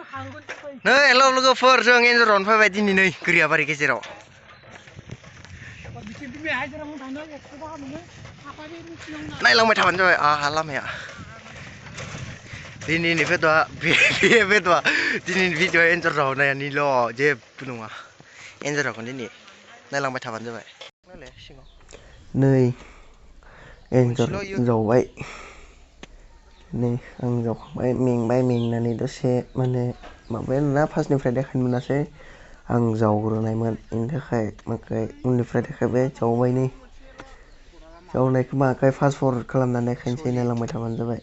नै हेलौ लोगोफोर जों एन्जरन फैबाय दिनै नै गोरियाबारि गेजेराव नायलांबाय थाबानो जाबाय आहा लामाया दिनैनि भिडिअ'आ दिनैनि भिडिअ'आ एन्जर जावनायानिल' जेबो नङा एन्जर जावगोन दिनै नायलांबाय थाबानो जाबाय नै एन्जर जावबाय नै आं जावखांबाय मेंबाय मेंनानै दसे माने माबाया ना फार्स्टनिफ्राय देखायनो मोनासै आं जावग्रोनायमोन बेनि थाखाय ओमफ्राय उननिफ्राय देखायबाय जावबाय नै जावनायखौ माखाय फास्ट फरवार्ड खालामनानै देखायनोसै नायलांबाय थाबानो जाबाय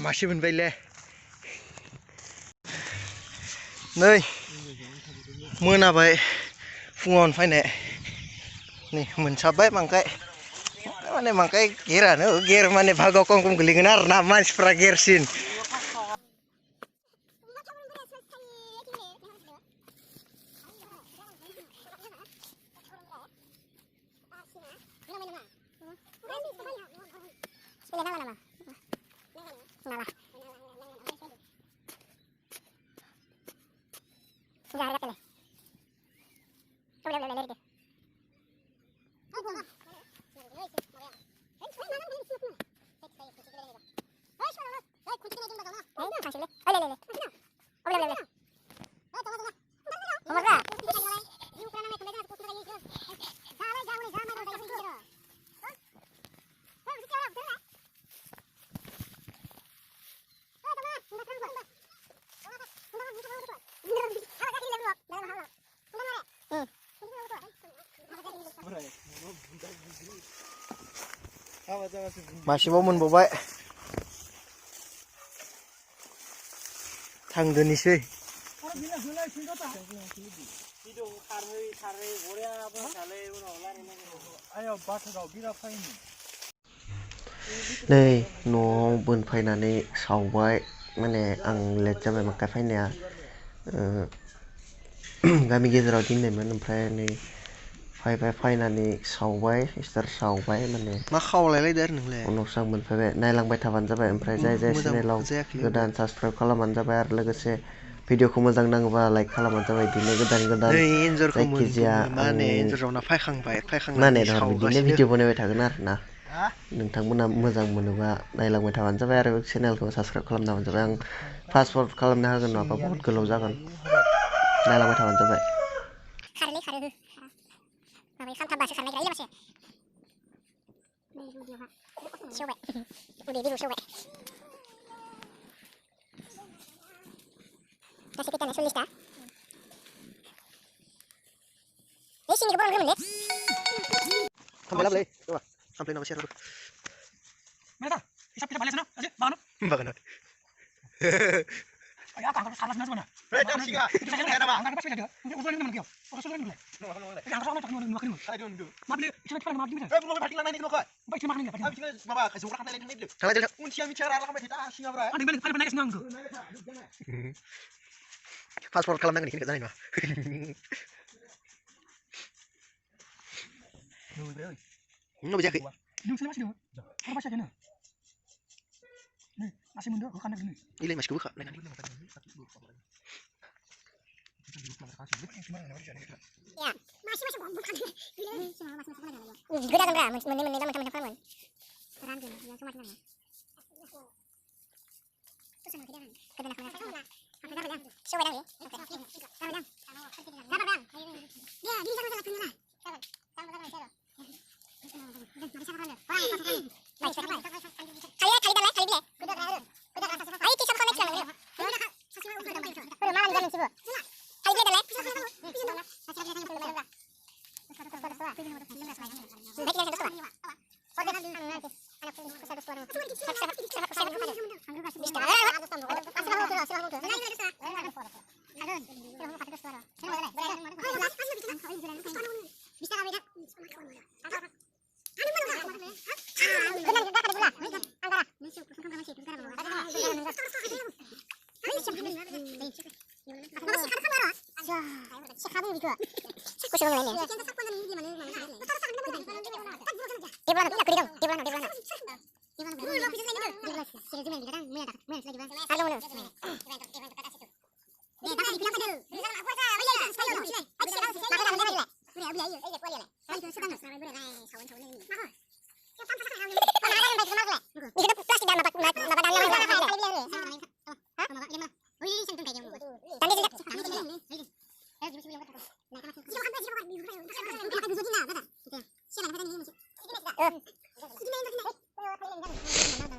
मासे मोनबायलै नै मोनाबाय फुङावनो फैनाय नै मोनसाबबाय मांखाय माने मांखाय गेरानो गेर माने भागाव खम खम गोलैगोन आरो ना मानसिफ्रा गेरसिन मासेबाव मोनबावबाय थांदोनिसै नै न'आव बोनफैनानै सावबाय माने आं लेट जाबाय माखाय फैनाया गामि गेजेराव दिननायमोन ओमफ्राय नै फैनानै सावबाय सिस्टार सावबाय माने मा खावलायलायदो आरो नोंलाय उनावसो आं मोनफैबाय नायलांबाय थाबानो जाबाय ओमफ्राय जाय चेनेलाव गोदान साबसक्राइब खालामबानो जाबाय आरो लोगोसे भिडिअखौ मोजां नाङोबा लाइक खालामबानो जाबाय बिदिनो गोदान जायखिजाया माने बिदिनो भिडिअ बनायबाय थागोन आरो ना नोंथांमोना मोजां मोनोबा नायलांबाय थाबानो जाबाय आरो चेनेलखौ साबसक्राइब खालामना होबानो जाबाय आं फास्ट फरवार्ड खालामनो हागोन नङाबा बहुत गोलाव जागोन नायलांबाय थाबानो जाबाय खामथामबासो खारनाय ग्राय मासे सेवबाय उदै बिबु सेवबाय गासै खैथानो 40टा बे सिंगिखौ बरनग्रोमोनलै थांबाय लाबोलै र' सामफ्लाय नामा सेर mana hisap kita balik sana aja bangun bangun ay apa harus salah mana betul sih enggak itu saya ada bang enggak pas ada udah ini mana kau orang sudah ini yang orang tak mau makan saya dulu mabli cuma kita mabli mana belum pakai lana ini kau baik cuma makan enggak habis ini baba kasih ulah ini dulu kalau unsia bicara lah kami tidak asing apa ada balik pada naik senang tu fast forward खालामनांगोन इखिनिखौ जानाय नङा नोंनाव जायाखै इलाय मासिखौ बोखा नायनानै गोदागोन रा मोननै बा मोनथाम खालामगोन रानगोन बेयाव समा जागोन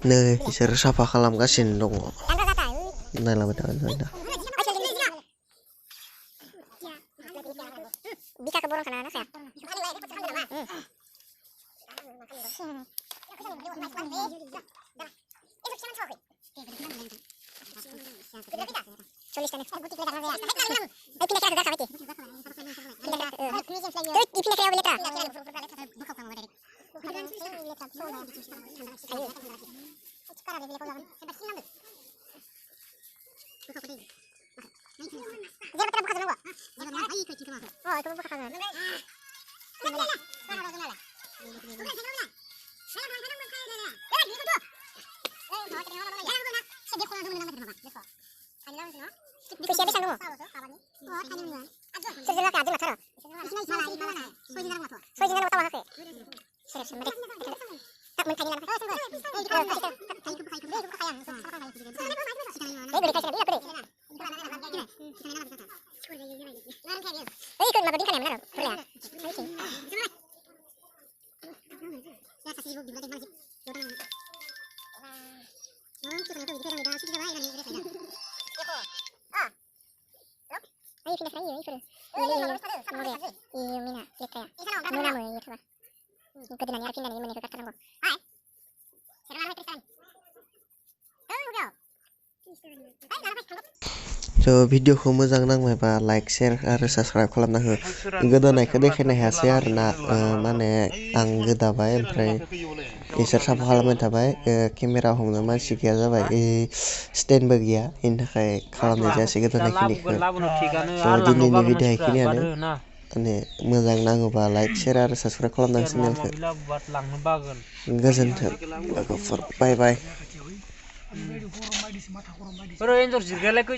नै बिसोर साफा खालामगासिनो दङ नायलांबाय थागोन जों दा बिखाखौ बरं खाना नासाया भिडिअखौ मोजां नांबायबा लाइक शेयार आरो साबस्क्राइब खालामना हो गोदानायखौ देखायनो हायासै आरोना माने आं गोदाबाय ओमफ्राय इसोर साफा खालामबाय थाबाय केमेरा हमनो मानसि गैया जाबाय स्टेन्डबो गैया बेनि थाखाय खालामनाय जायासै गोदानायखिनिखौ दिनैनि भिडिअ बेखिनियानो माने मोजां नाङोबा लाइक शेयार आरो साबस्क्राइब खालामना हो चेनेलखौ गोजोन्थों लोगोफोर बाय बाय